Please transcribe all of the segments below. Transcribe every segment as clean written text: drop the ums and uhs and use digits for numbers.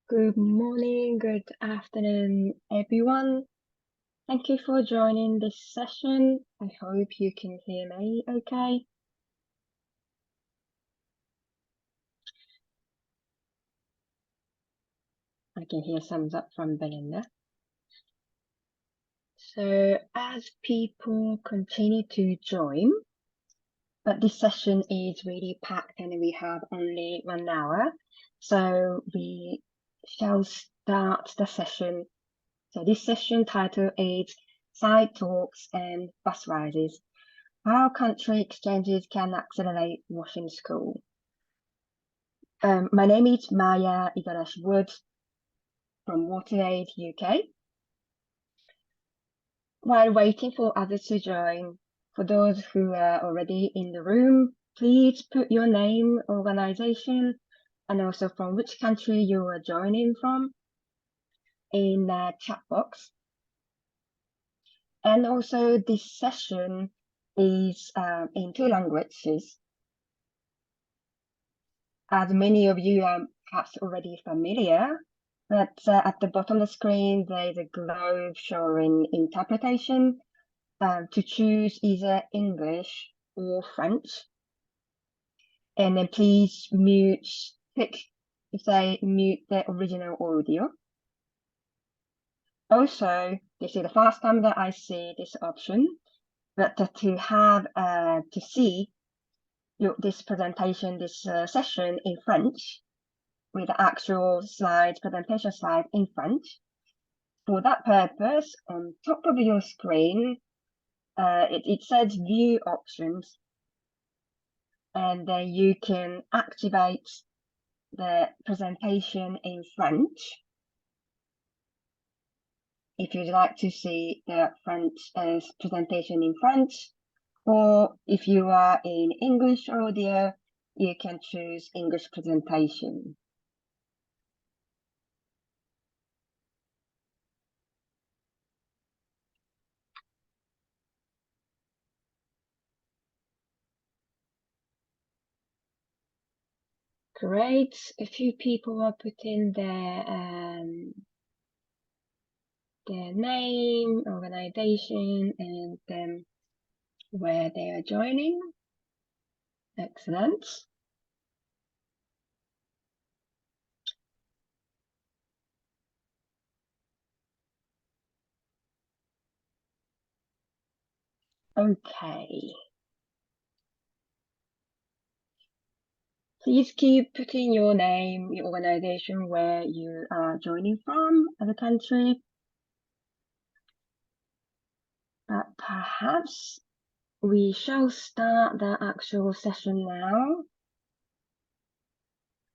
Good morning, good afternoon, everyone. Thank you for joining this session. I hope you can hear me okay. I can hear thumbs up from Belinda. So as people continue to join, but this session is really packed and we have only 1 hour. So we shall start the session. So this session title is Side Talks and Bus Rises. How country exchanges can accelerate washing school. My name is Maya Igarashi-Wood from WaterAid UK. While waiting for others to join, for those who are already in the room, please put your name, organization, and also from which country you are joining from in the chat box. And also this session is in 2 languages. As many of you are perhaps already familiar, but at the bottom of the screen, there is a globe showing interpretation to choose either English or French. And then please click mute the original audio. Also, this is the first time that I see this option, but to see this presentation, this session in French, with the actual presentation slide in French. For that purpose, on top of your screen, it says view options, and then you can activate the presentation in French if you'd like to see the French presentation in French, or if you are in English audio, you can choose English presentation. Great. A few people are putting their name, organization, and then where they are joining. Excellent. Okay. Please keep putting your name, your organization, where you are joining from as a country. But perhaps we shall start the actual session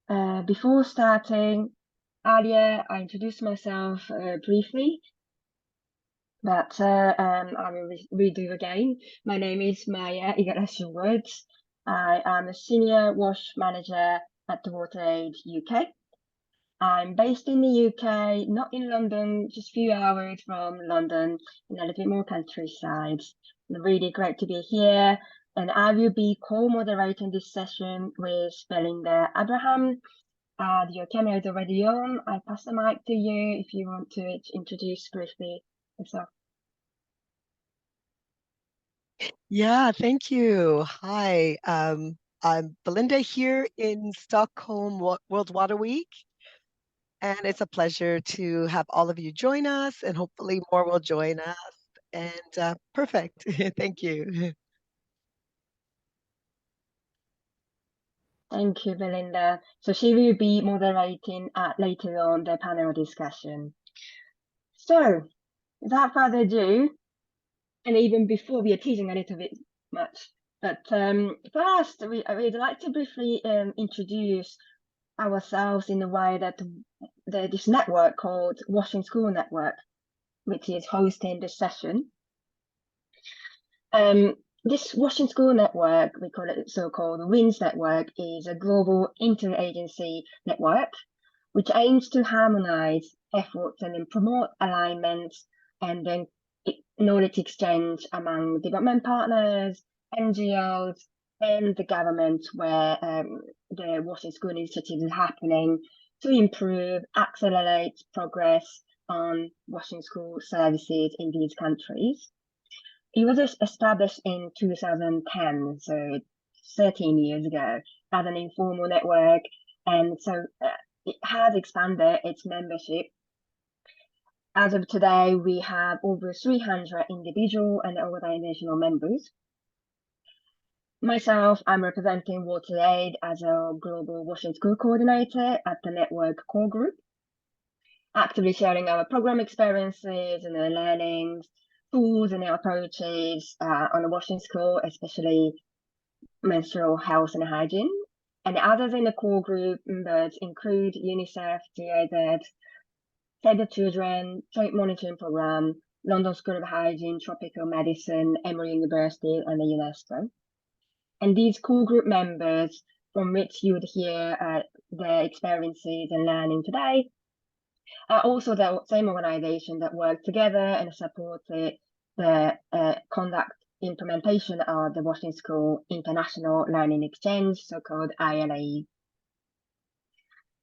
now. Before starting, earlier I introduced myself briefly, but I will redo again. My name is Maya Igarashi-Wood. I am a senior wash manager at WaterAid UK. I'm based in the UK, not in London, just a few hours from London, in a little bit more countryside. It's really great to be here, and I will be co-moderating this session with Belinda Abraham. Your camera is already on. I pass the mic to you if you want to introduce briefly yourself. Yeah, thank you. Hi, I'm Belinda here in Stockholm World Water Week, and it's a pleasure to have all of you join us, and hopefully more will join us. And perfect. Thank you. Thank you, Belinda. So she will be moderating later on the panel discussion. So, without further ado, and even before we are teasing a little bit much, but first, we'd like to briefly introduce ourselves in a way that this network called Washing School Network, which is hosting this session. This Washing School Network, we call it so-called WinS network, is a global interagency network which aims to harmonize efforts and then promote alignment and then knowledge exchange among development partners, NGOs, and the government where the Washing School Initiative is happening to improve, accelerate progress on washing school services in these countries. It was established in 2010, so 13 years ago, as an informal network, and so it has expanded its membership. As of today, we have over 300 individual and organizational members. Myself, I'm representing WaterAid as a global washing school coordinator at the network core group, actively sharing our program experiences and our learnings, tools and our approaches on the washing school, especially menstrual health and hygiene. And others in the core group members include UNICEF, GIZ, Save the Children, Joint Monitoring Program, London School of Hygiene, Tropical Medicine, Emory University, and the UNESCO. And these core group members from which you would hear their experiences and learning today are also the same organization that work together and supported the conduct implementation of the Washington School International Learning Exchange, so-called ILE.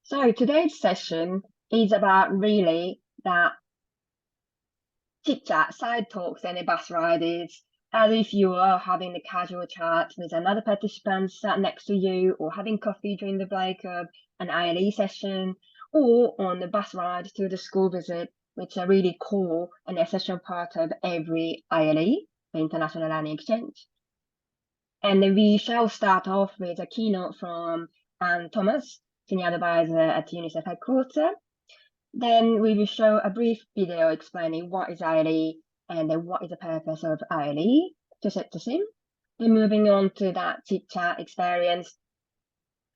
So today's session is about really that chit-chat, side talks, and bus rides, as if you are having a casual chat with another participant sat next to you, or having coffee during the break of an ILE session, or on the bus ride to the school visit, which are really core and essential part of every ILE, the International Learning Exchange. And we shall start off with a keynote from Anne Thomas, Senior Advisor at UNICEF Headquarters. Then we will show a brief video explaining what is ILE and what is the purpose of ILE to set the scene. Then moving on to that chit-chat experience,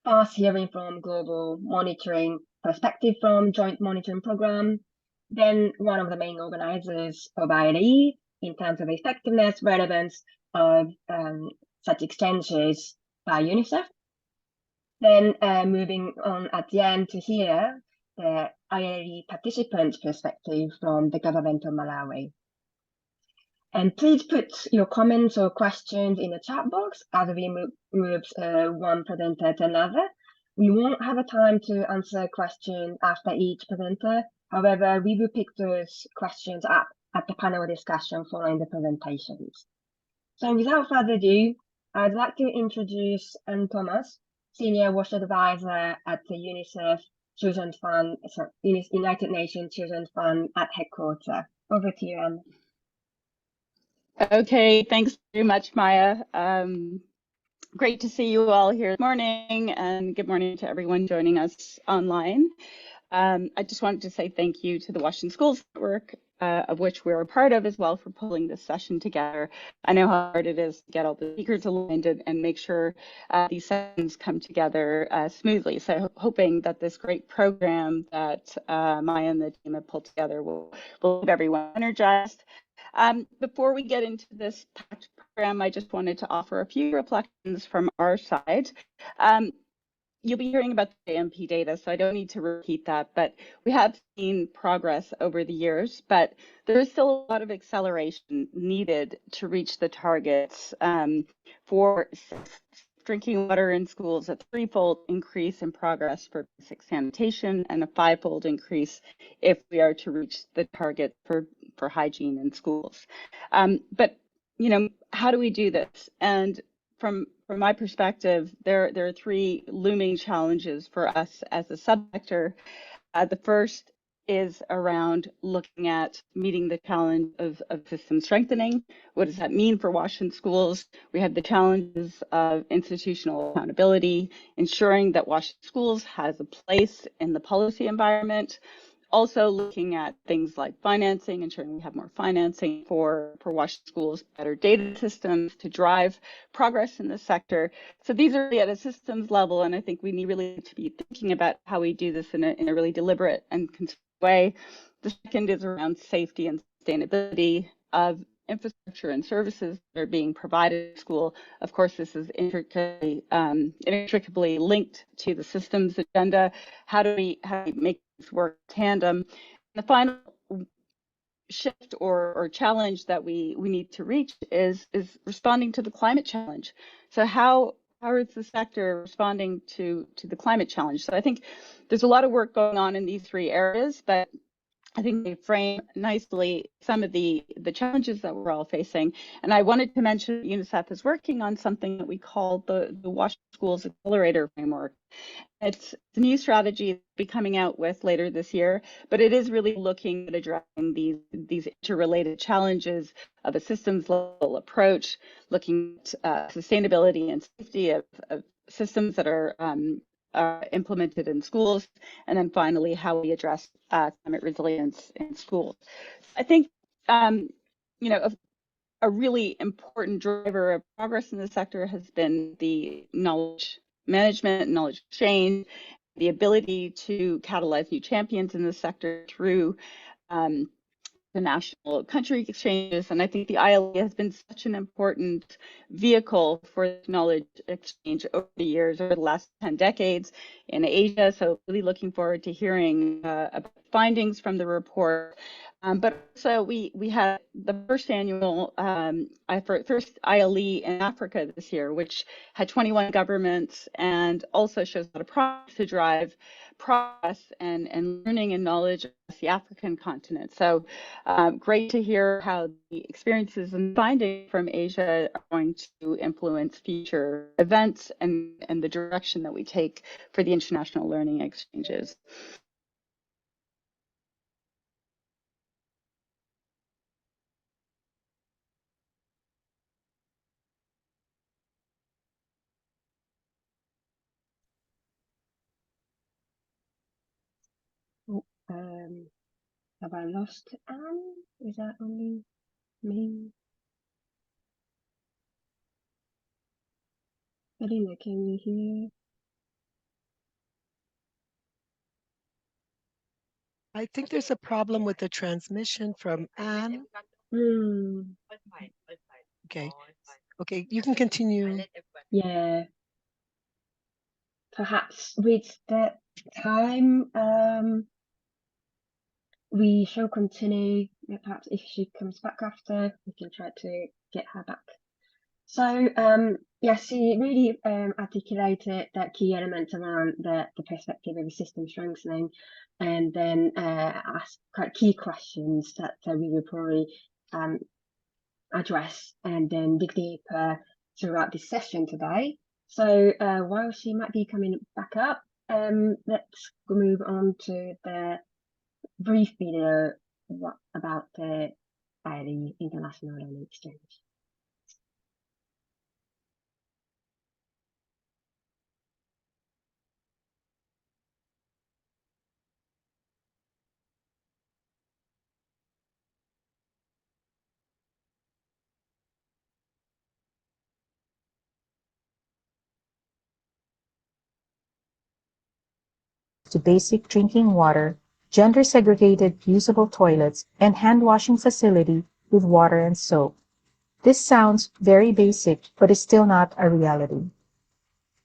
first hearing from global monitoring perspective from Joint Monitoring Program, then one of the main organizers of ILE in terms of effectiveness, relevance of such exchanges by UNICEF. Then moving on at the end to hear the ILE participant perspective from the government of Malawi. And please put your comments or questions in the chat box as we move one presenter to another. We won't have a time to answer questions after each presenter. However, we will pick those questions up at the panel discussion following the presentations. So without further ado, I'd like to introduce Anne Thomas, Senior WASH Advisor at the UNICEF Children's Fund, sorry, United Nations Children's Fund at headquarters. Over to you, Anne. Okay, thanks very much, Maya. Great to see you all here this morning, and good morning to everyone joining us online. I just wanted to say thank you to the Washington Schools Network, of which we're a part of as well, for pulling this session together. I know how hard it is to get all the speakers aligned and make sure these sessions come together smoothly. So hoping that this great program that Maya and the team have pulled together will keep everyone energized. Before we get into this packed program, I just wanted to offer a few reflections from our side. You'll be hearing about the AMP data, so I don't need to repeat that, but we have seen progress over the years, but there is still a lot of acceleration needed to reach the targets for drinking water in schools, a threefold increase in progress for basic sanitation, and a fivefold increase if we are to reach the target for hygiene in schools. But, you know, how do we do this? And from my perspective, there are three looming challenges for us as a subsector. The first is around looking at meeting the challenge of system strengthening. What does that mean for Washington schools? We have the challenges of institutional accountability, ensuring that Washington schools has a place in the policy environment. Also looking at things like financing, ensuring we have more financing for Washington schools, better data systems to drive progress in this sector. So these are really at a systems level, and I think we need really to be thinking about how we do this in a really deliberate and considered way. The second is around safety and sustainability of infrastructure and services that are being provided at school. Of course, this is intricately linked to the systems agenda. How do we make this work in tandem? And the final shift or challenge that we need to reach is responding to the climate challenge. So how how is the sector responding to the climate challenge? So I think there's a lot of work going on in these three areas, but I think they frame nicely some of the challenges that we're all facing. And I wanted to mention UNICEF is working on something that we call the Washington Schools Accelerator Framework. It's a new strategy to be coming out with later this year, but it is really looking at addressing these interrelated challenges of a systems level approach, looking at sustainability and safety of systems that are implemented in schools, and then finally how we address climate resilience in schools. I think a really important driver of progress in the sector has been the knowledge management, knowledge exchange, the ability to catalyze new champions in the sector through the national country exchanges. And I think the ILE has been such an important vehicle for knowledge exchange over the years, over the last 10 decades in Asia. So really looking forward to hearing about findings from the report. But also we had the first annual first ILE in Africa this year, which had 21 governments and also shows a lot of progress to drive progress and learning and knowledge across the African continent. So great to hear how the experiences and findings from Asia are going to influence future events and the direction that we take for the international learning exchanges. Have I lost Anne? Is that only me? Elena, can you hear? I think there's a problem with the transmission from Anne. Okay. Okay, you can continue. Yeah. Perhaps with the time, we shall continue. Perhaps if she comes back after, we can try to get her back. So, yes, she really articulated the key elements around the perspective of system strengthening, and then asked quite key questions that we will probably address and then dig deeper throughout this session today. So while she might be coming back up, let's move on to the brief video about the ILE International Learning Exchange. To basic drinking water, gender-segregated usable toilets, and hand-washing facility with water and soap. This sounds very basic, but is still not a reality.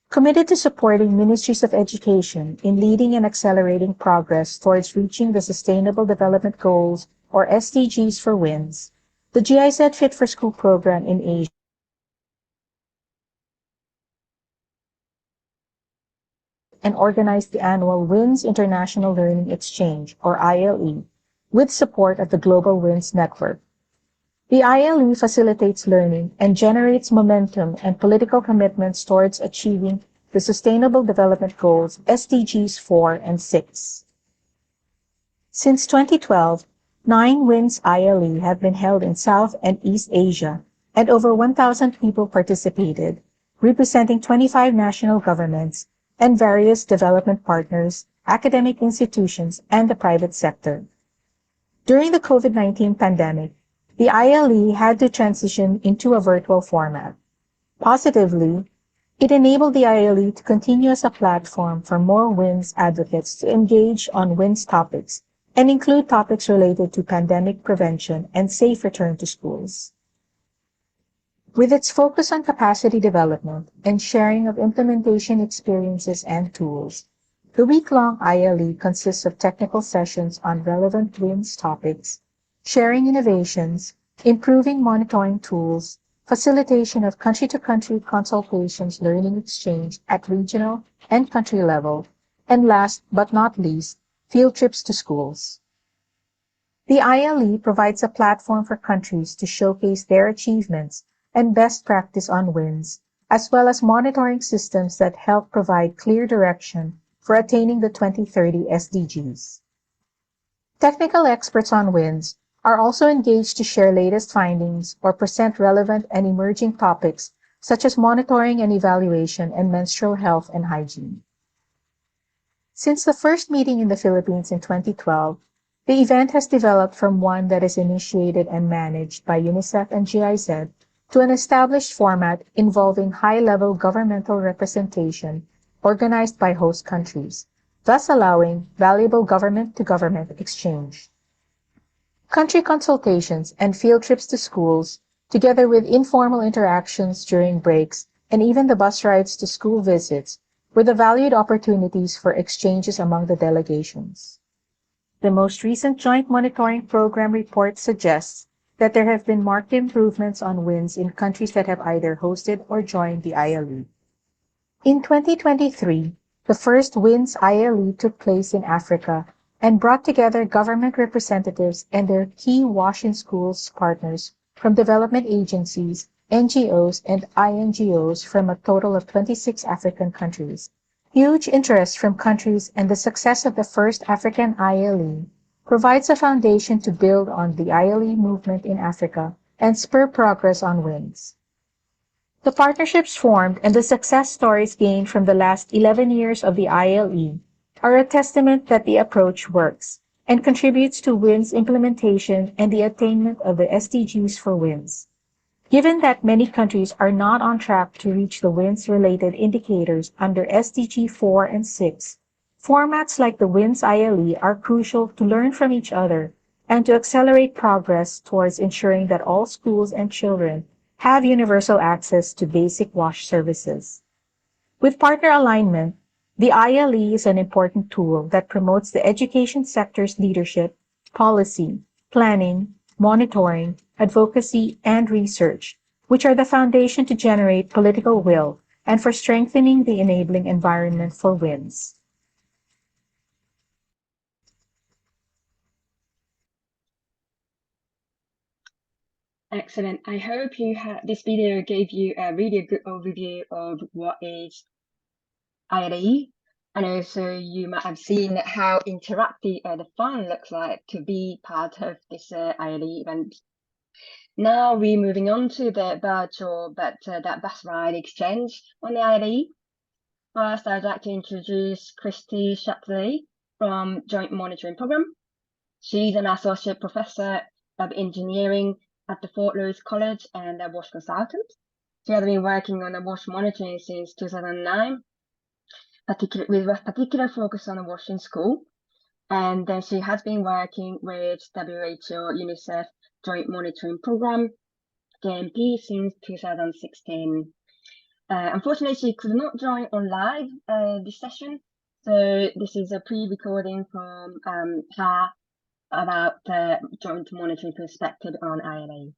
Committed to supporting Ministries of Education in leading and accelerating progress towards reaching the Sustainable Development Goals, or SDGs for WinS, the GIZ Fit for School program in Asia and organized the annual WinS International Learning Exchange, or ILE, with support of the Global WinS Network. The ILE facilitates learning and generates momentum and political commitments towards achieving the Sustainable Development Goals, SDGs 4 and 6. Since 2012, 9 WinS ILE have been held in South and East Asia, and over 1,000 people participated, representing 25 national governments and various development partners, academic institutions, and the private sector. During the COVID-19 pandemic, the ILE had to transition into a virtual format. Positively, it enabled the ILE to continue as a platform for more WinS advocates to engage on WinS topics and include topics related to pandemic prevention and safe return to schools. With its focus on capacity development and sharing of implementation experiences and tools, the week-long ILE consists of technical sessions on relevant WinS topics, sharing innovations, improving monitoring tools, facilitation of country-to-country consultations learning exchange at regional and country level, and last but not least, field trips to schools. The ILE provides a platform for countries to showcase their achievements and best practice on WINS, as well as monitoring systems that help provide clear direction for attaining the 2030 SDGs. Technical experts on WINS are also engaged to share latest findings or present relevant and emerging topics such as monitoring and evaluation and menstrual health and hygiene. Since the first meeting in the Philippines in 2012, the event has developed from one that is initiated and managed by UNICEF and GIZ to an established format involving high-level governmental representation organized by host countries, thus allowing valuable government-to-government exchange. Country consultations and field trips to schools, together with informal interactions during breaks and even the bus rides to school visits, were the valued opportunities for exchanges among the delegations. The most recent Joint Monitoring Program report suggests that there have been marked improvements on WINS in countries that have either hosted or joined the ILE. In 2023, the first WINS ILE took place in Africa and brought together government representatives and their key WASH in Schools partners from development agencies, NGOs, and INGOs from a total of 26 African countries. Huge interest from countries and the success of the first African ILE provides a foundation to build on the ILE movement in Africa and spur progress on WINS. The partnerships formed and the success stories gained from the last 11 years of the ILE are a testament that the approach works and contributes to WINS implementation and the attainment of the SDGs for WINS. Given that many countries are not on track to reach the WINS-related indicators under SDG 4 and 6, formats like the WINS ILE are crucial to learn from each other and to accelerate progress towards ensuring that all schools and children have universal access to basic WASH services. With partner alignment, the ILE is an important tool that promotes the education sector's leadership, policy, planning, monitoring, advocacy, and research, which are the foundation to generate political will and for strengthening the enabling environment for WINS. Excellent. I hope this video gave you a really good overview of what is ILE, and also you might have seen how interactive the fun looks like to be part of this ILE event. Now we're moving on to the virtual that bus ride exchange on the ILE. First, I'd like to introduce Christy Shapley from Joint Monitoring Program. She's an associate professor of engineering at the Fort Lewis College and a WASH consultant. She has been working on the WASH monitoring since 2009, with a particular focus on the WASH in school. And then she has been working with WHO UNICEF Joint Monitoring Program, JMP, since 2016. Unfortunately, she could not join on live this session. So this is a pre-recording from her about the joint monitoring perspective on ILA.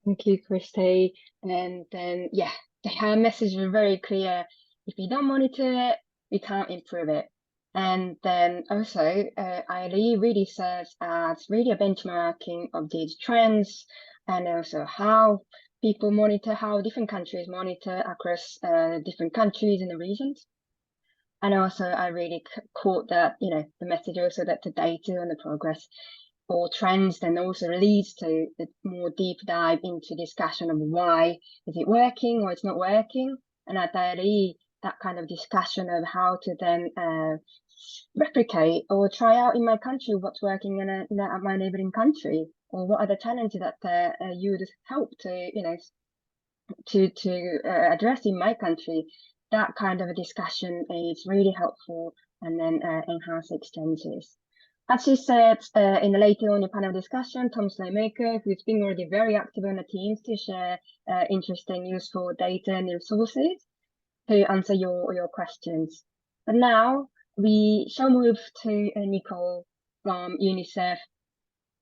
Thank you, Christy. And then, yeah, her message was very clear. If you don't monitor it, you can't improve it. And then also, ILE really serves as really a benchmarking of these trends and also how people monitor, how different countries monitor across different countries in the regions. And also, I really caught that, the message also that the data and the progress or trends then also leads to a more deep dive into discussion of why is it working or it's not working. And at ILE, that kind of discussion of how to then replicate or try out in my country what's working in my neighboring country, or what are the challenges that you would help to, to address in my country. That kind of a discussion is really helpful and then enhance exchanges. As she said in the later on in panel discussion, Tom Slaymaker, who's been already very active on the teams to share interesting, useful data and resources to answer your questions. But now we shall move to Nicole from UNICEF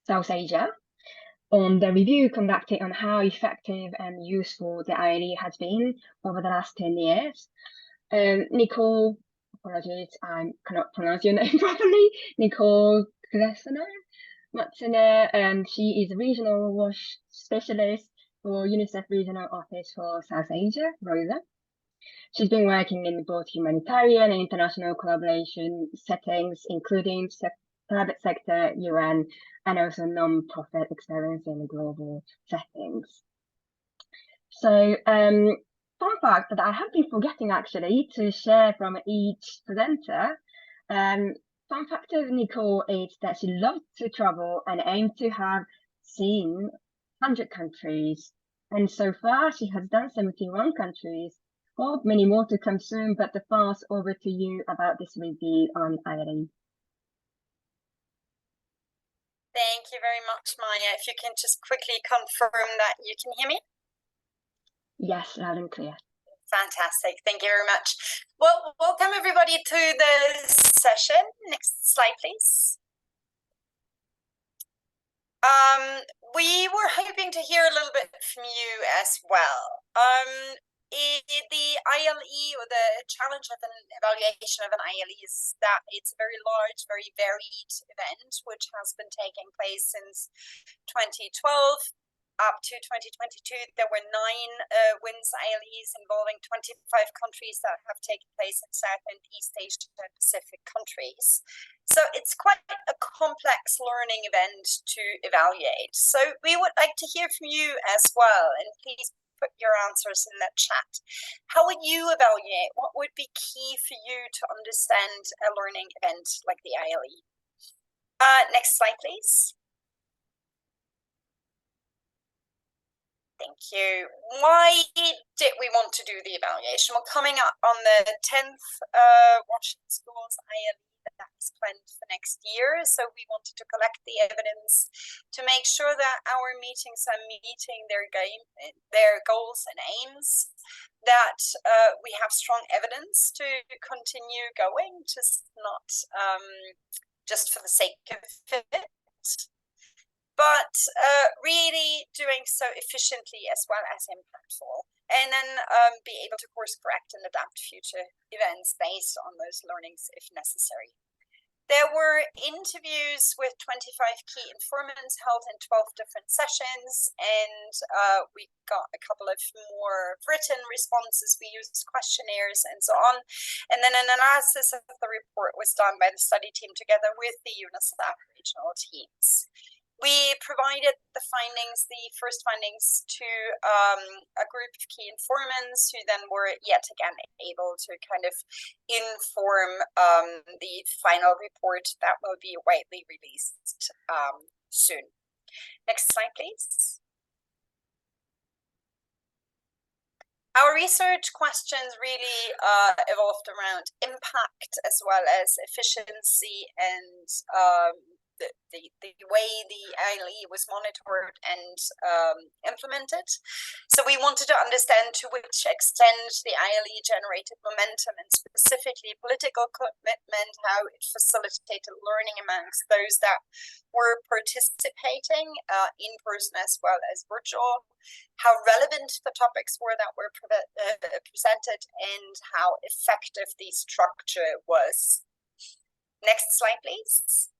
South Asia on the review conducted on how effective and useful the ILE has been over the last 10 years. Nicole, apologies, I cannot pronounce your name properly, Nicole Matsune, and she is a regional WASH specialist for UNICEF Regional Office for South Asia, ROSA. She's been working in both humanitarian and international collaboration settings, including private sector, UN, and also non-profit experience in global settings. So, fun fact that I have been forgetting actually to share from each presenter. Fun fact of Nicole is that she loves to travel and aims to have seen 100 countries. And so far she has done 71 countries. Well, many more to come soon, but the pass over to you about this review on ILE. Thank you very much, Maya. If you can just quickly confirm that you can hear me? Yes, loud and clear. Fantastic. Thank you very much. Well, welcome everybody to the session. Next slide, please. We were hoping to hear a little bit from you as well. The ILE, or the challenge of an evaluation of an ILE, is that it's a very large, very varied event which has been taking place since 2012 up to 2022. There were 9 WinS ILEs involving 25 countries that have taken place in South and East Asia and Pacific countries. So it's quite a complex learning event to evaluate. So we would like to hear from you as well, and please put your answers in the chat. How would you evaluate? What would be key for you to understand a learning event like the ILE? Next slide, please. Thank you. Why did we want to do the evaluation? Well, coming up on the 10th Washington Schools ILE that is planned for next year, so we wanted to collect the evidence to make sure that our meetings are meeting their goals and aims, that we have strong evidence to continue going, just not just for the sake of it, but really doing so efficiently as well as impactful, and then be able to course correct and adapt future events based on those learnings if necessary. There were interviews with 25 key informants held in 12 different sessions, and we got a couple of more written responses. We used questionnaires and so on. And then an analysis of the report was done by the study team together with the UNICEF regional teams. We provided the findings, the first findings, to a group of key informants who then were yet again able to kind of inform the final report that will be widely released soon. Next slide, please. Our research questions really evolved around impact as well as efficiency and the way the ILE was monitored and implemented. So we wanted to understand to which extent the ILE generated momentum and specifically political commitment, how it facilitated learning amongst those that were participating in person as well as virtual, how relevant the topics were that were presented, and how effective the structure was. Next slide, please.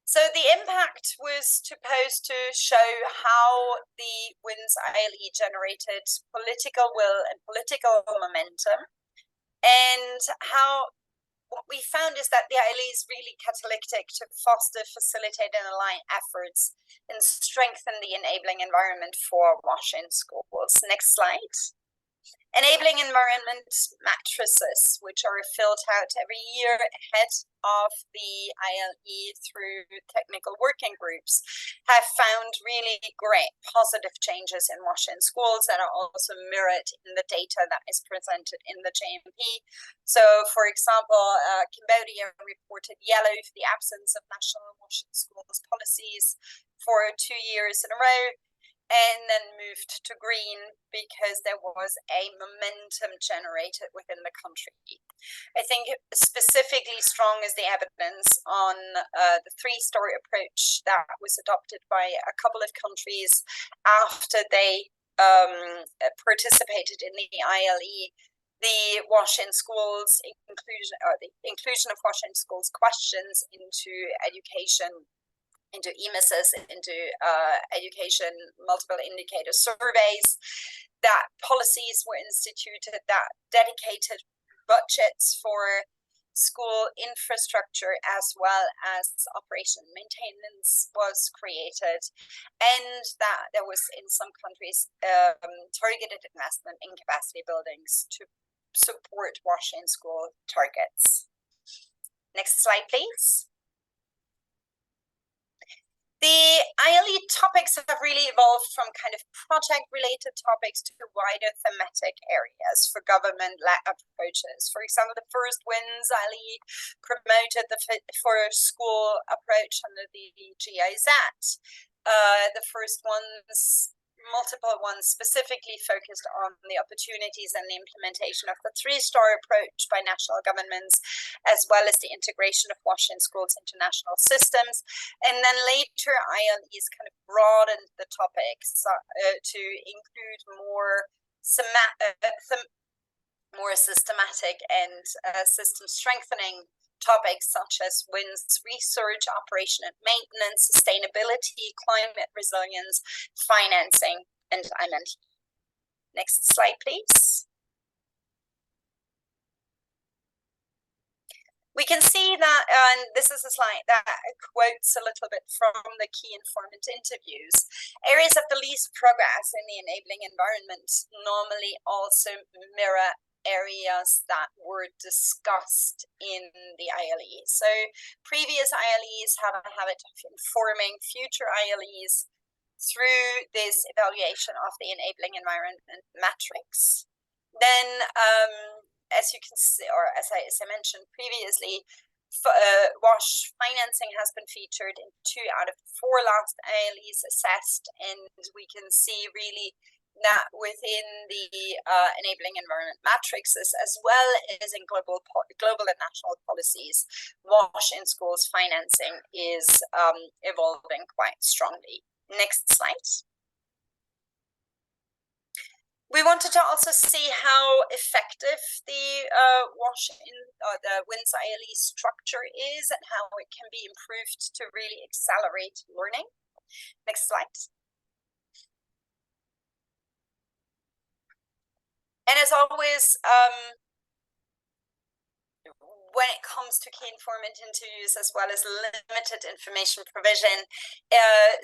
So the impact was supposed to show how the WinS ILE generated political will and political momentum, and how what we found is that the ILE is really catalytic to foster, facilitate, and align efforts and strengthen the enabling environment for WASH in schools. Next slide. Enabling environment matrices, which are filled out every year ahead of the ILE through technical working groups, have found really great positive changes in WASH in schools that are also mirrored in the data that is presented in the JMP. So, for example, Cambodia reported yellow for the absence of national WASH in schools policies for 2 years in a row, and then moved to green because there was a momentum generated within the country. I think specifically strong is the evidence on the three-story approach that was adopted by a couple of countries after they participated in the ILE. The WASH in schools inclusion, or the inclusion of WASH in schools questions into education, into EMISs, into education multiple indicator surveys, that policies were instituted, that dedicated budgets for school infrastructure as well as operation maintenance was created, and that there was in some countries targeted investment in capacity buildings to support WASH in school targets. Next slide, please. The ILE topics have really evolved from kind of project-related topics to wider thematic areas for government-led approaches. For example, the first WinS ILE promoted the Fit for School approach under the GIZ. The first ones, multiple ones specifically focused on the opportunities and the implementation of the three-star approach by national governments, as well as the integration of WASH in schools into national systems. And then later ILEs kind of broadened the topics to include more systematic and system strengthening topics such as WinS research, operation and maintenance, sustainability, climate resilience, financing, and IMENT. Next slide, please. We can see that, and this is a slide that quotes a little bit from the key informant interviews. Areas of the least progress in the enabling environment normally also mirror areas that were discussed in the ILE. So previous ILEs have a habit of informing future ILEs through this evaluation of the enabling environment matrix. Then, as you can see, or as I mentioned previously, WASH financing has been featured in 2 out of 4 last ILEs assessed, and we can see really that within the enabling environment matrices, as well as in global and national policies, WASH in schools financing is evolving quite strongly. Next slide. We wanted to also see how effective the WASH in the WinS ILE structure is and how it can be improved to really accelerate learning. Next slide. And as always, when it comes to key informant interviews as well as limited information provision,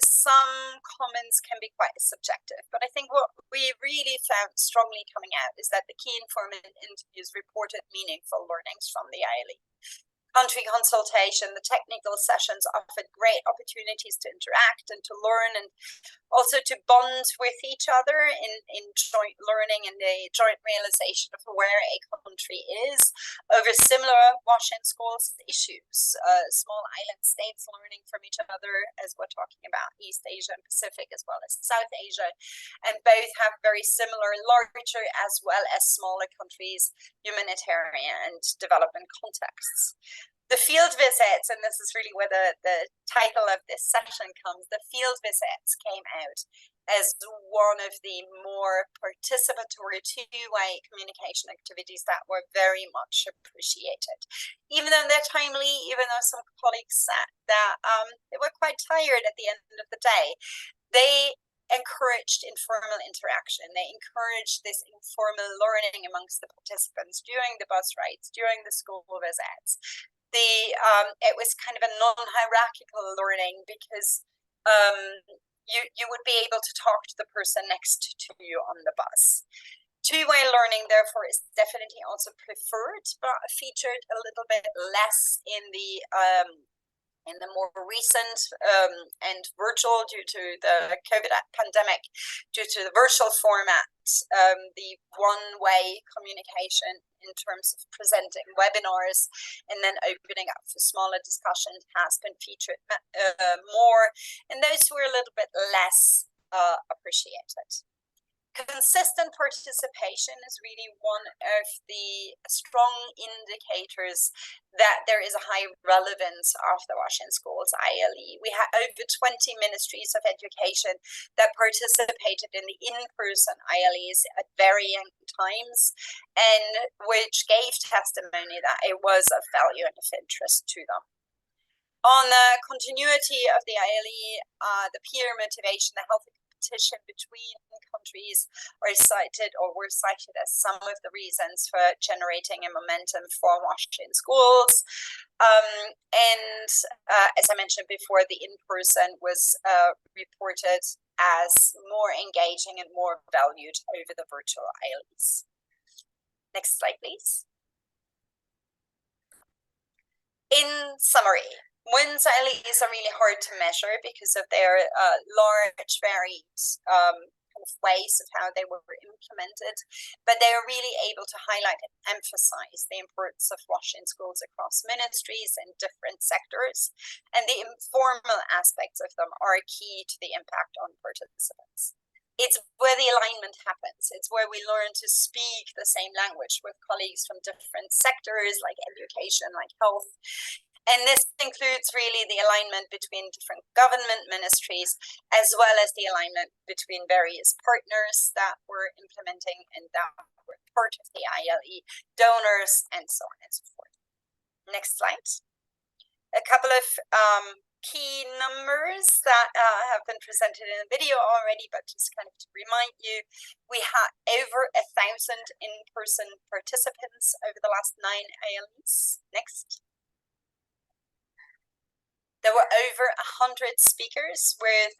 some comments can be quite subjective. But I think what we really found strongly coming out is that the key informant interviews reported meaningful learnings from the ILE. country consultation, the technical sessions offered great opportunities to interact and to learn, and also to bond with each other in joint learning and the joint realization of where a country is over similar WASH schools issues. Small island states learning from each other, as we're talking about East Asia and Pacific, as well as South Asia, and both have very similar larger as well as smaller countries, humanitarian and development contexts. The field visits, and this is really where the title of this session comes, the field visits came out as one of the more participatory two-way communication activities that were very much appreciated. Even though they're timely, even though some colleagues said that they were quite tired at the end of the day, they encouraged informal interaction. They encouraged this informal learning amongst the participants during the bus rides, during the school visits. It was kind of a non-hierarchical learning because you would be able to talk to the person next to you on the bus. Two-way learning, therefore, is definitely also preferred, but featured a little bit less in the more recent and virtual, due to the COVID pandemic, due to the virtual format, the one-way communication in terms of presenting webinars and then opening up for smaller discussions has been featured more, and those were a little bit less appreciated. Consistent participation is really one of the strong indicators that there is a high relevance of the WASH in Schools ILE. We had over 20 ministries of education that participated in the in-person ILEs at varying times, and which gave testimony that it was of value and of interest to them. On the continuity of the ILE, the peer motivation, the healthy competition between countries were cited as some of the reasons for generating a momentum for WASH in schools. As I mentioned before, the in-person was reported as more engaging and more valued over the virtual ILEs. Next slide, please. In summary, WinS ILEs are really hard to measure because of their large, varied kind of ways of how they were implemented, but they are really able to highlight and emphasize the importance of WASH in schools across ministries and different sectors, and the informal aspects of them are key to the impact on participants. It's where the alignment happens. It's where we learn to speak the same language with colleagues from different sectors like education, like health. And this includes really the alignment between different government ministries, as well as the alignment between various partners that were implementing and that were part of the ILE, donors, and so on and so forth. Next slide. A couple of key numbers that have been presented in the video already, but just kind of to remind you, we had over 1,000 in-person participants over the last 9 ILEs. Next. There were over 100 speakers with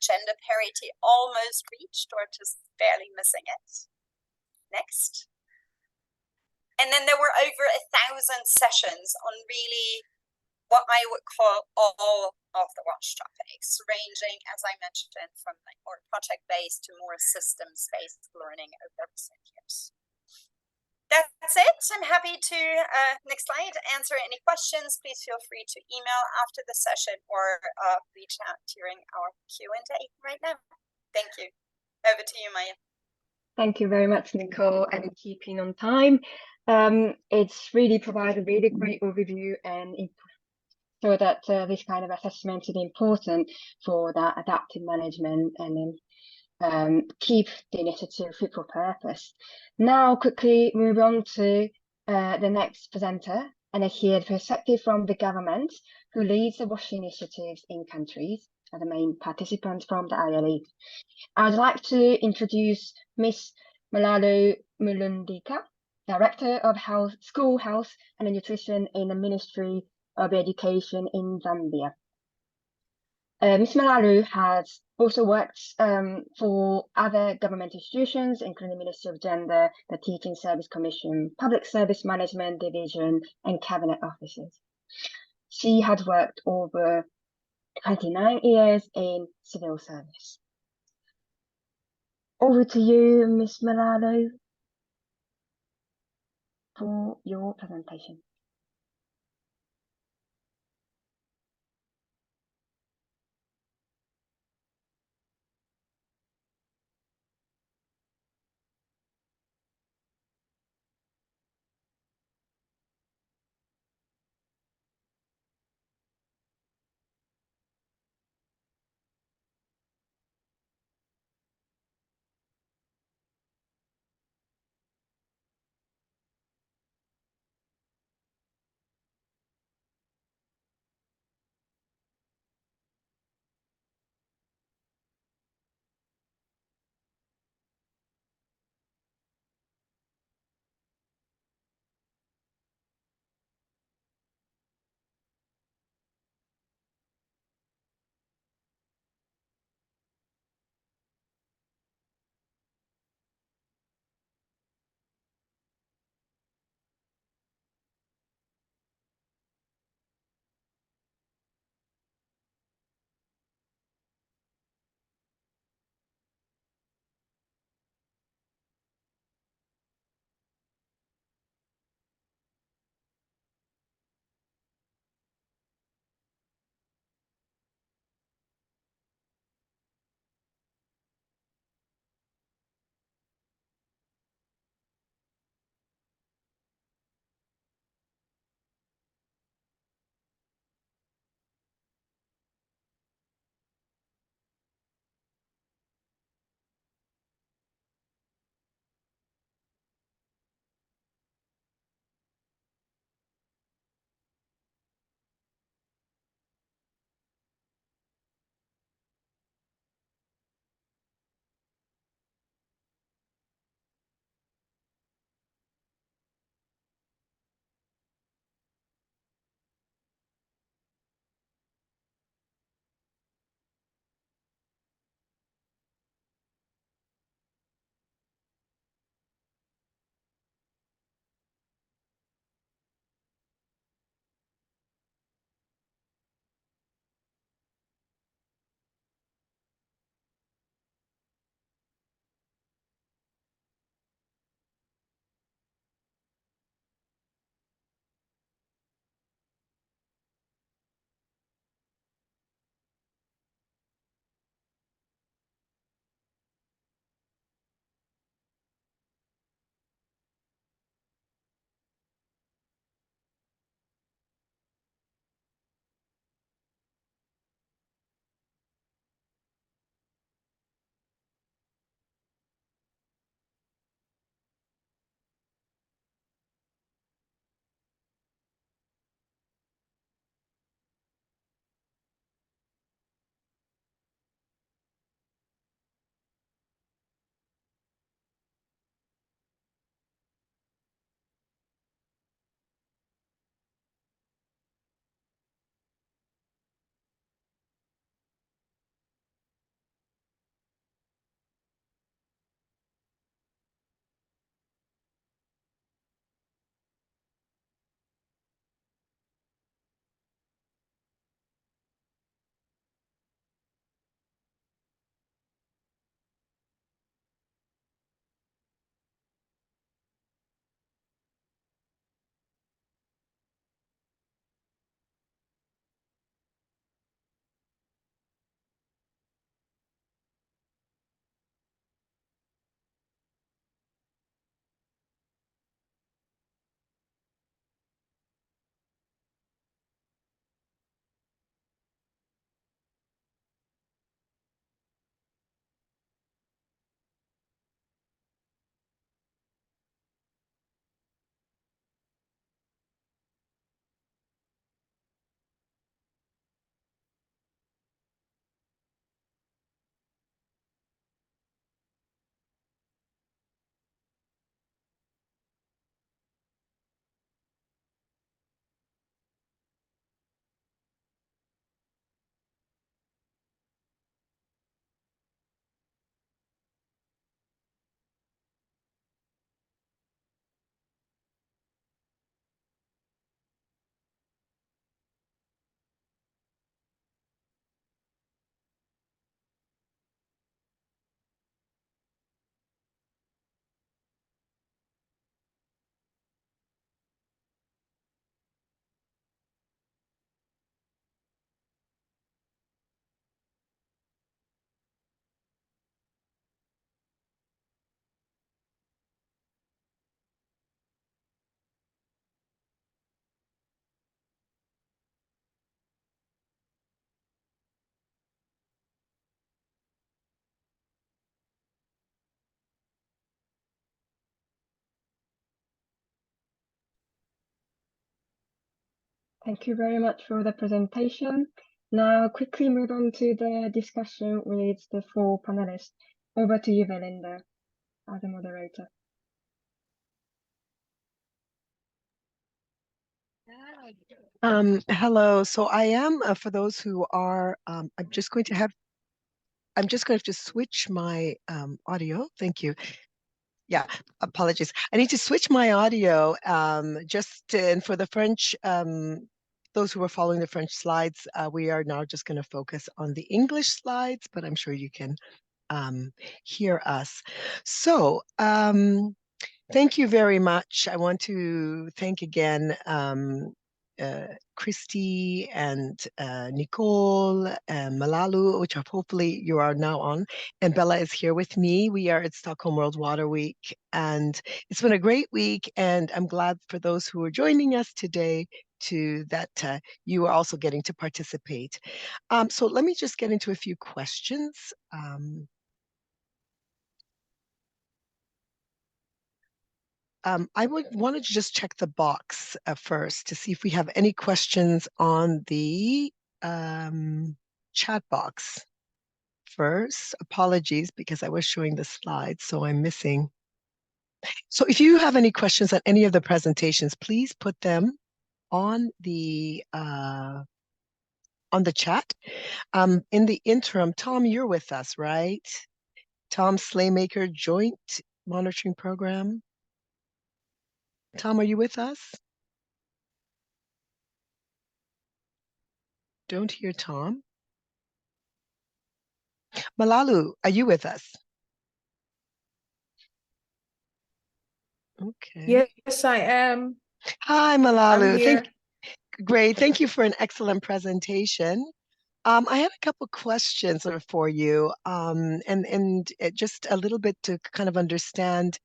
gender parity almost reached or just barely missing it. Next. And then there were over 1,000 sessions on really what I would call all of the WASH topics, ranging, as I mentioned, from like more project-based to more systems-based learning over recent years. That's it. I'm happy to, next slide, answer any questions. Please feel free to email after the session or reach out during our Q&A right now. Thank you. Over to you, Maya. Thank you very much, Nicole, and keeping on time. It's really provided a really great overview and so that this kind of assessment is important for that adaptive management and keep the initiative fit for purpose. Now, quickly move on to the next presenter and hear the perspective from the government who leads the WASH initiatives in countries and the main participants from the ILE. I'd like to introduce Ms. Malalu Mulundika, Director of School Health and Nutrition in the Ministry of Education in Zambia. Ms. Malalu has also worked for other government institutions, including the Ministry of Gender, the Teaching Service Commission, Public Service Management Division, and Cabinet offices. She had worked over 29 years in civil service. Over to you, Ms. Milano, for your presentation. Thank you very much for the presentation. Now, quickly move on to the discussion with the 4 panelists. Over to you, Belinda, as a moderator. Hello. So I am, for those who are, I'm just going to have to switch my audio. Thank you. Yeah, apologies. I need to switch my audio and for the French, those who are following the French slides, we are now just going to focus on the English slides, but I'm sure you can hear us. So, thank you very much. I want to thank again Christy and Nicole and Malalu, which hopefully you are now on, and Bella is here with me. We are at Stockholm World Water Week, and it's been a great week, and I'm glad for those who are joining us today that you are also getting to participate. So let me just get into a few questions. I wanted to just check the box first to see if we have any questions on the chat box first. Apologies, because I was showing the slides, so I'm missing. So if you have any questions on any of the presentations, please put them on the chat. In the interim, Tom, you're with us, right? Tom Slaymaker, Joint Monitoring Program. Tom, are you with us? Don't hear Tom. Malalu, are you with us? Okay. Yes, I am. Hi, Malalu. I'm here. Great. Thank you for an excellent presentation. I had a couple questions for you, and just a little bit to kind of understand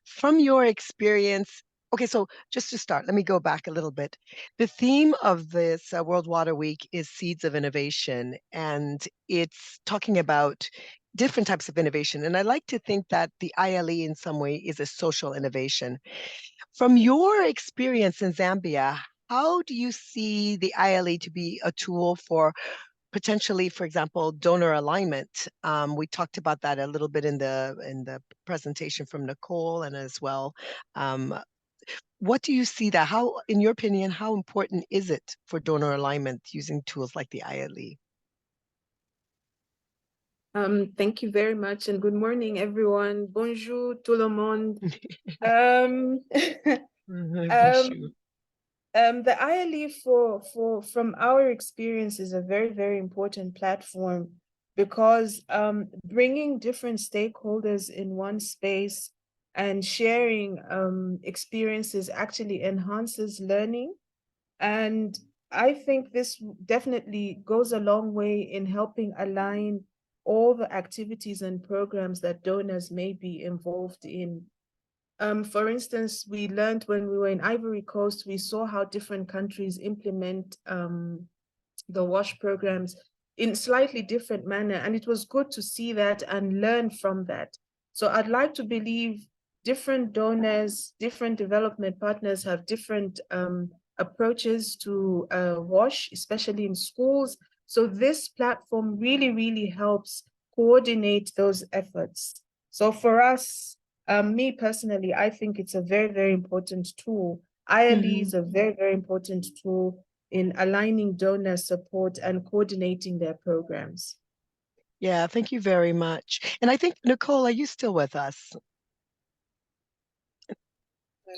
from your experience. Okay, so just to start, let me go back a little bit. The theme of this World Water Week is Seeds of Innovation, and it's talking about different types of innovation. And I like to think that the ILE in some way is a social innovation. From your experience in Zambia, how do you see the ILE to be a tool for potentially, for example, donor alignment? We talked about that a little bit in the presentation from Nicole, and as well. What do you see that? How, in your opinion, how important is it for donor alignment using tools like the ILE? Thank you very much, and good morning, everyone. Bonjour, tout le monde. The ILE from our experience is a very, very important platform because bringing different stakeholders in one space and sharing experiences actually enhances learning. And I think this definitely goes a long way in helping align all the activities and programs that donors may be involved in. For instance, we learned when we were in Ivory Coast, we saw how different countries implement the WASH programs in slightly different manner. And it was good to see that and learn from that. So I'd like to believe different donors, different development partners have different approaches to WASH, especially in schools. So this platform really, really helps coordinate those efforts. So for us, me personally, I think it's a very, very important tool. ILE is a very, very important tool in aligning donor support and coordinating their programs. Yeah, thank you very much. And I think, Nicole, are you still with us?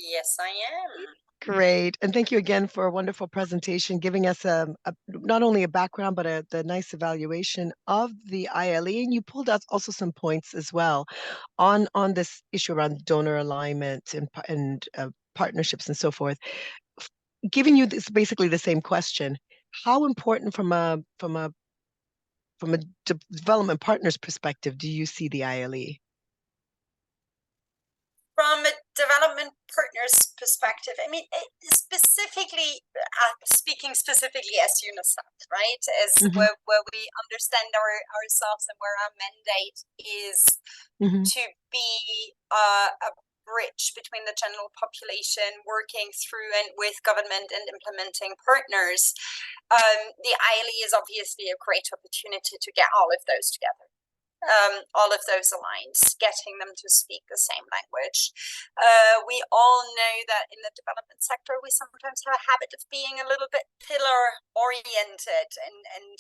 Yes, I am. Great. And thank you again for a wonderful presentation, giving us not only a background, but the nice evaluation of the ILE. And you pulled out also some points as well on this issue around donor alignment and partnerships and so forth. Giving you this basically the same question: how important from a development partner's perspective do you see the ILE? From a development partner's perspective, I mean, specifically, speaking specifically as UNICEF, right? As where we understand ourselves and where our mandate is to be a bridge between the general population, working through and with government and implementing partners. The ILE is obviously a great opportunity to get all of those together. All of those aligned, getting them to speak the same language. We all know that in the development sector, we sometimes have a habit of being a little bit pillar oriented and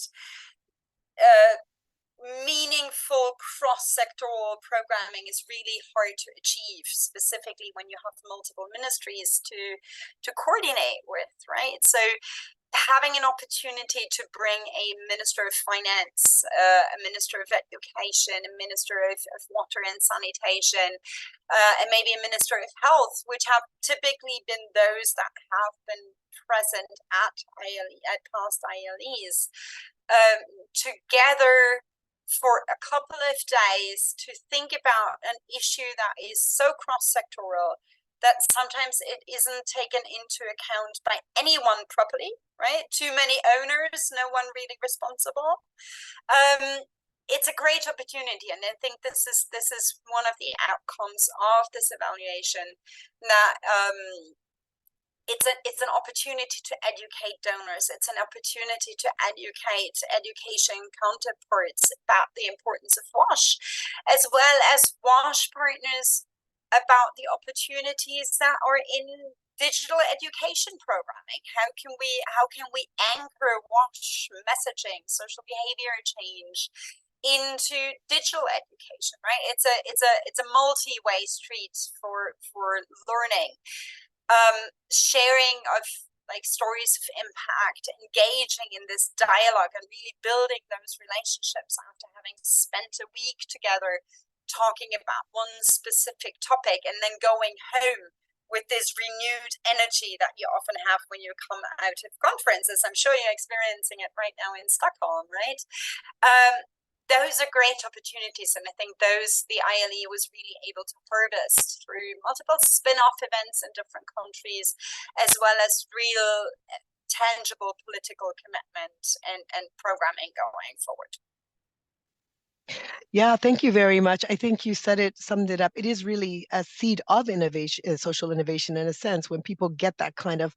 meaningful cross-sectoral programming is really hard to achieve, specifically when you have multiple ministries to coordinate with, right? So having an opportunity to bring a Minister of Finance, a Minister of Education, a Minister of Water and Sanitation, and maybe a Minister of Health, which have typically been those that have been present at past ILEs, together for a couple of days to think about an issue that is so cross-sectoral that sometimes it isn't taken into account by anyone properly, right? Too many owners, no one really responsible. It's a great opportunity, and I think this is one of the outcomes of this evaluation, that it's an opportunity to educate donors. It's an opportunity to educate education counterparts about the importance of WASH, as well as WASH partners about the opportunities that are in digital education programming. How can we anchor WASH messaging, social behavior change into digital education, right? It's a multi-way street for learning. Sharing of like stories of impact, engaging in this dialogue and really building those relationships after having spent a week together talking about one specific topic, and then going home with this renewed energy that you often have when you come out of conferences. I'm sure you're experiencing it right now in Stockholm, right? Those are great opportunities, and I think the ILE was really able to harvest through multiple spin-off events in different countries, as well as real tangible political commitment and programming going forward. Yeah, thank you very much. I think you summed it up. It is really a seed of innovation, social innovation in a sense, when people get that kind of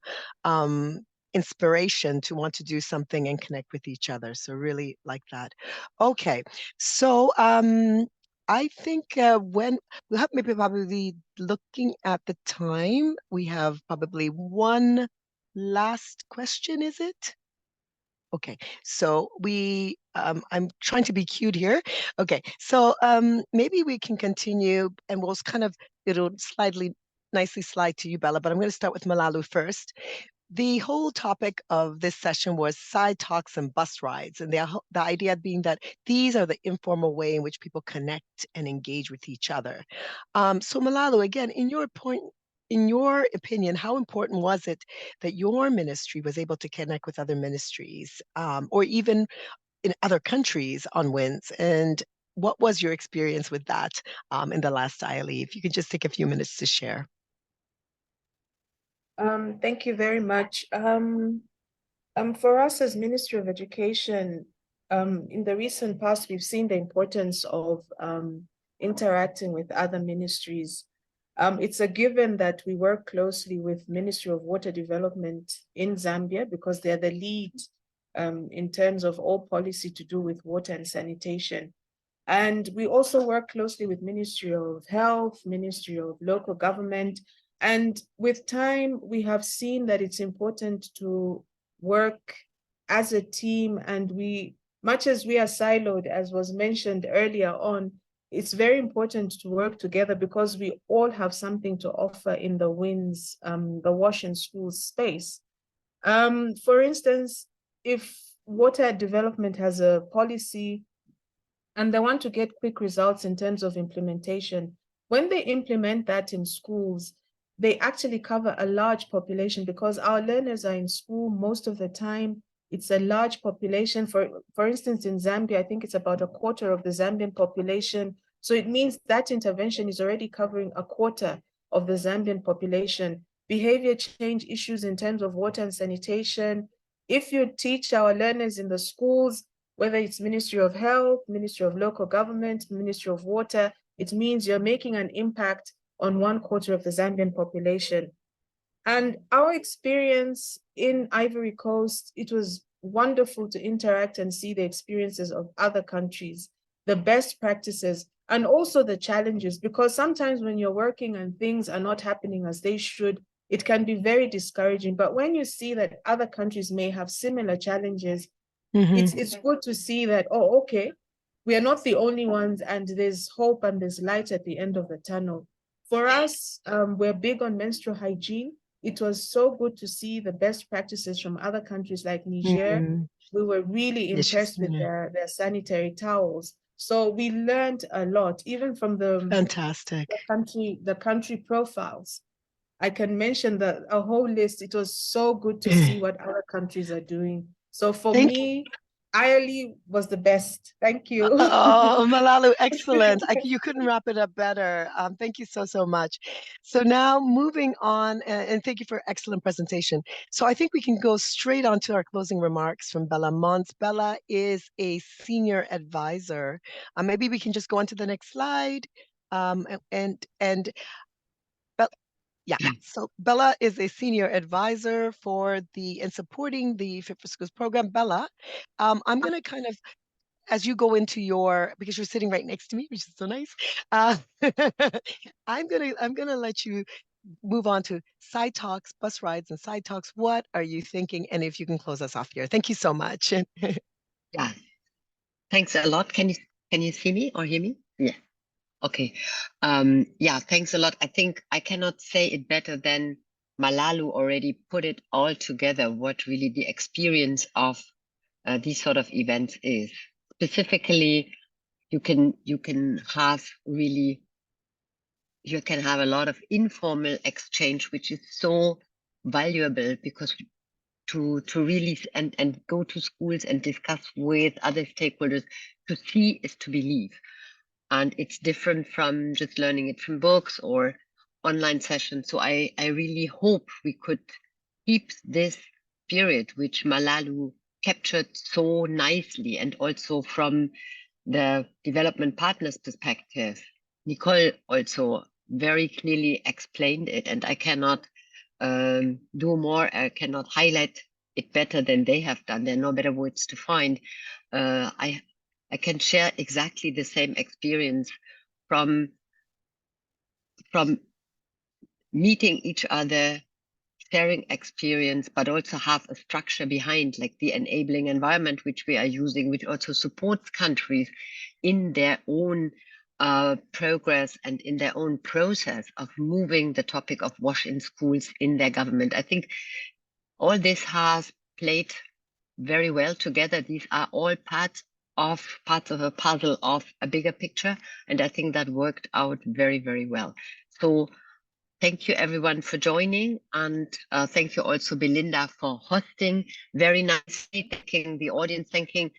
inspiration to want to do something and connect with each other. So really like that. Okay, so I think when we'll have maybe probably looking at the time, we have probably one last question, is it? Okay, so I'm trying to be cute here. Okay, so maybe we can continue, and we'll it'll nicely slide to you, Bella, but I'm going to start with Malalu first. The whole topic of this session was side talks and bus rides, and the idea being that these are the informal way in which people connect and engage with each other. So Malalu, again, in your opinion, how important was it that your ministry was able to connect with other ministries, or even in other countries on WinS? And what was your experience with that in the last ILE? If you could just take a few minutes to share. Thank you very much. For us as Ministry of Education, in the recent past, we've seen the importance of interacting with other ministries. It's a given that we work closely with Ministry of Water Development in Zambia, because they're the lead in terms of all policy to do with water and sanitation. And we also work closely with Ministry of Health, Ministry of Local Government. And with time, we have seen that it's important to work as a team. And much as we are siloed, as was mentioned earlier on, it's very important to work together, because we all have something to offer in the WinS, the WASH in Schools space. For instance, if water development has a policy and they want to get quick results in terms of implementation, when they implement that in schools, they actually cover a large population, because our learners are in school most of the time. It's a large population. For instance, in Zambia, I think it's about a quarter of the Zambian population. So it means that intervention is already covering a quarter of the Zambian population. Behavior change issues in terms of water and sanitation. If you teach our learners in the schools, whether it's Ministry of Health, Ministry of Local Government, Ministry of Water, it means you're making an impact on 1/4 of the Zambian population. And our experience in Ivory Coast, it was wonderful to interact and see the experiences of other countries, the best practices, and also the challenges, because sometimes when you're working and things are not happening as they should, it can be very discouraging. But when you see that other countries may have similar challenges, it's good to see that, oh, okay, we are not the only ones, and there's hope and there's light at the end of the tunnel. For us, we're big on menstrual hygiene. It was so good to see the best practices from other countries like Niger. We were really impressed with their sanitary towels. So we learned a lot, even from Fantastic. the country profiles. I can mention a whole list. It was so good to see what other countries are doing. So for me, ILE was the best. Thank you. Oh, Malalu, excellent. You couldn't wrap it up better. Thank you so much. So now moving on, and thank you for excellent presentation. So I think we can go straight on to our closing remarks from Bella Mons. Bella is a senior advisor. Maybe we can just go on to the next slide. So Bella is a senior advisor in supporting the Fit for Schools program. Bella, I'm going to kind of, as you go into because you're sitting right next to me, which is so nice, I'm gonna let you move on to side talks, bus rides, and side talks. What are you thinking? And if you can close us off here, thank you so much. Yeah, thanks a lot. Can you see me or hear me? Yeah. Okay. Yeah, thanks a lot. I think I cannot say it better than Malalu already put it all together, what really the experience of these sort of events is. Specifically, you can have a lot of informal exchange, which is so valuable, because to really and go to schools and discuss with other stakeholders, to see is to believe. And it's different from just learning it from books or online sessions. So I really hope we could keep this spirit, which Malalu captured so nicely, and also from the development partners perspective. Nicole also very clearly explained it, and I cannot do more. I cannot highlight it better than they have done. There are no better words to find. I can share exactly the same experience from meeting each other, sharing experience, but also have a structure behind, like the enabling environment which we are using, which also supports countries in their own progress and in their own process of moving the topic of WASH in schools in their government. I think all this has played very well together. These are all parts of a puzzle of a bigger picture, and I think that worked out very, very well. So thank you everyone for joining, and thank you also Belinda for hosting very nicely, thanking the audience, thanking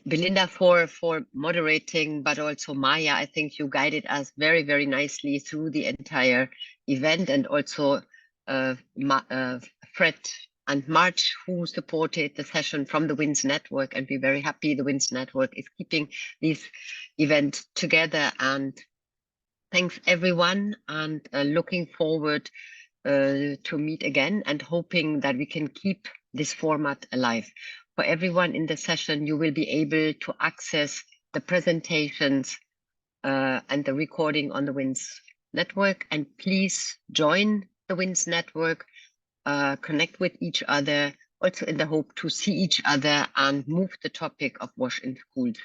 Belinda for moderating, but also Maya. I think you guided us very, very nicely through the entire event, and also Fred and March, who supported the session from the WinS network, and we're very happy the WinS network is keeping these events together. And thanks everyone, and looking forward to meet again, and hoping that we can keep this format alive. For everyone in the session, you will be able to access the presentations and the recording on the WinS network, and please join the WinS network. Connect with each other, also in the hope to see each other and move the topic of WASH in schools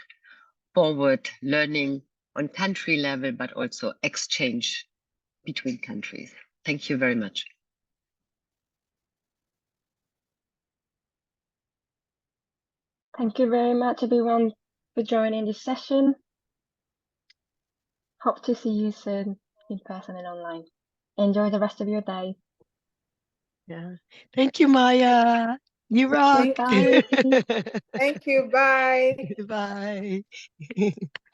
forward, learning on country level, but also exchange between countries. Thank you very much. Thank you very much, everyone, for joining this session. Hope to see you soon in person and online. Enjoy the rest of your day. Yeah. Thank you, Maya. You rock. Thank you. Thank you. Bye. Bye.